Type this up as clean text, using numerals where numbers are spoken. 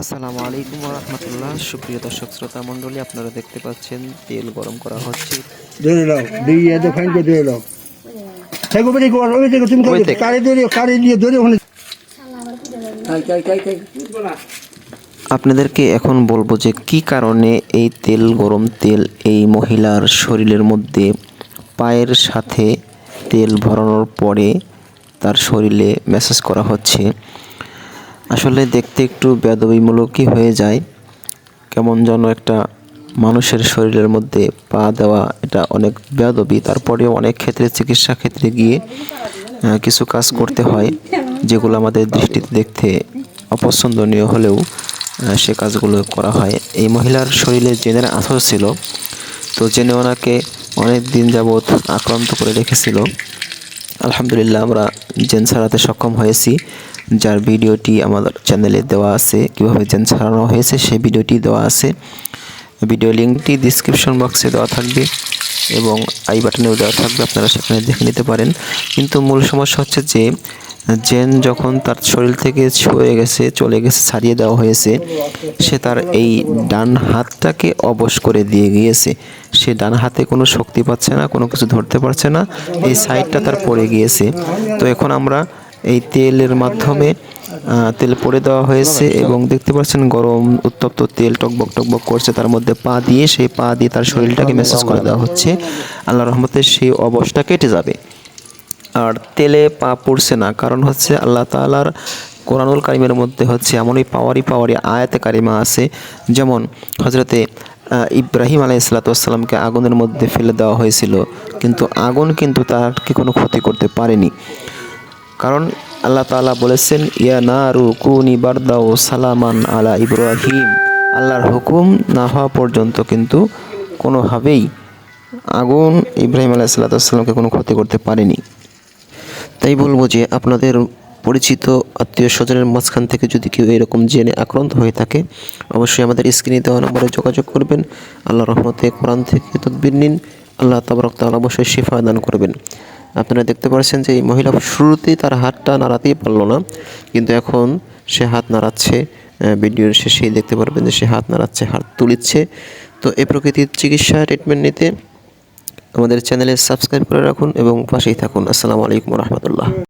আসসালামু আলাইকুম ওয়া রাহমাতুল্লাহ। সুপ্রিয় দর্শক শ্রোতা মণ্ডলী, আপনারা দেখতে পাচ্ছেন তেল গরম করা হচ্ছে। ধরে নাও দিয়ে এত ফাইন করে ধরে নাও থাকো বেরি কর ওই থেকে তুমি ওই দেখ। কারে দিয়ে ধরে ওখানে আপনাদেরকে এখন বলবো যে কি কারণে এই তেল, গরম তেল এই মহিলার শরীরের মধ্যে পায়ের সাথে তেল ভরানোর পরে তার শরীরে ম্যাসাজ করা হচ্ছে। আসলে দেখতে একটু বেয়াদবিমূলকই হয়ে যায়, কেমন যেন একটা মানুষের শরীরের মধ্যে পা দেওয়া, এটা অনেক বেয়াদবি। তারপরেও অনেক ক্ষেত্রে চিকিৎসা ক্ষেত্রে গিয়ে কিছু কাজ করতে হয় যেগুলো আমাদের দৃষ্টিতে দেখতে অপছন্দনীয় হলেও সে কাজগুলো করা হয়। এই মহিলার শরীরে জেনের আঁচড় ছিল, তো জেনে ওনাকে অনেক দিন যাবৎ আক্রান্ত করে রেখেছিল। আলহামদুলিল্লাহ আমরা জেন ছাড়াতে সক্ষম হয়েছি, যার ভিডিওটি আমাদের চ্যানেলে দেওয়া আছে। কীভাবে জেন ছাড়ানো হয়েছে সেই ভিডিওটি দেওয়া আছে। ভিডিও লিঙ্কটি ডিসক্রিপশন বক্সে দেওয়া থাকবে এবং আই বাটনেও দেওয়া থাকবে, আপনারা সেখানে দেখে নিতে পারেন। কিন্তু মূল সমস্যা হচ্ছে যে জেন যখন তার শরীর থেকে চলে গেছে, ছাড়িয়ে দেওয়া হয়েছে, সে তার এই ডান হাতটাকে অবশ করে দিয়ে গিয়েছে। সে ডান হাতে কোনো শক্তি পাচ্ছে না, কোনো কিছু ধরতে পারছে না, এই সাইডটা তার পড়ে গিয়েছে। তো এখন আমরা এই তেলের মাধ্যমে তেল পরে দেওয়া হয়েছে এবং দেখতে পাচ্ছেন গরম উত্তপ্ত তেল টকবক টকবক করছে, তার মধ্যে পা দিয়ে সেই পা দিয়ে তার শরীরটাকে ম্যাসাজ করে দেওয়া হচ্ছে। আল্লাহর রহমতে সেই অবশটা কেটে যাবে। আর তেলে পা পড়ছে না, কারণ হচ্ছে আল্লাহ তাআলার কোরআনুল কারিমের মধ্যে হচ্ছে এমনই পাওয়ারি আয়াতে কারিমা আছে, যেমন হজরতে ইব্রাহিম আলাইহিসসালামকে আগুনের মধ্যে ফেলে দেওয়া হয়েছিল, কিন্তু আগুন কিন্তু তাকে কোনো ক্ষতি করতে পারেনি। কারণ আল্লাহ তাআলা বলেছেন, ইয়া নারু কুনি বারদা ও সালামান আলা ইব্রাহিম। আল্লাহর হুকুম না হওয়া পর্যন্ত কিন্তু কোনোভাবেই আগুন ইব্রাহিম আলাইহিসসালামকে কোনো ক্ষতি করতে পারেনি। তাই বলবো যে আপনাদের পরিচিত আত্মীয় স্বজনের মাঝখান থেকে যদি কেউ এরকম জেনে আক্রান্ত হয়ে থাকে, অবশ্যই আমাদের স্ক্রিনে দেওয়া নম্বরে যোগাযোগ করবেন। আল্লাহর রহমতে কোরআন থেকে তদবির নিন, আল্লাহ তাবারক তাআলা অবশ্যই শিফা দান করবেন। আপনারা দেখতে পাচ্ছেন যে এই মহিলা শুরুতেই তার হাতটা নাড়াতেই পারলো না, কিন্তু এখন সে হাত নাড়াচ্ছে। ভিডিওর শেষেই দেখতে পারবেন যে সে হাত নাড়াচ্ছে, হাত তুলিচ্ছে। তো এই প্রকৃতির চিকিৎসা ট্রিটমেন্ট নিতে আমাদের চ্যানেলে সাবস্ক্রাইব করে রাখুন এবং পাশেই থাকুন। আসসালামু আলাইকুম ওয়া রাহমাতুল্লাহ।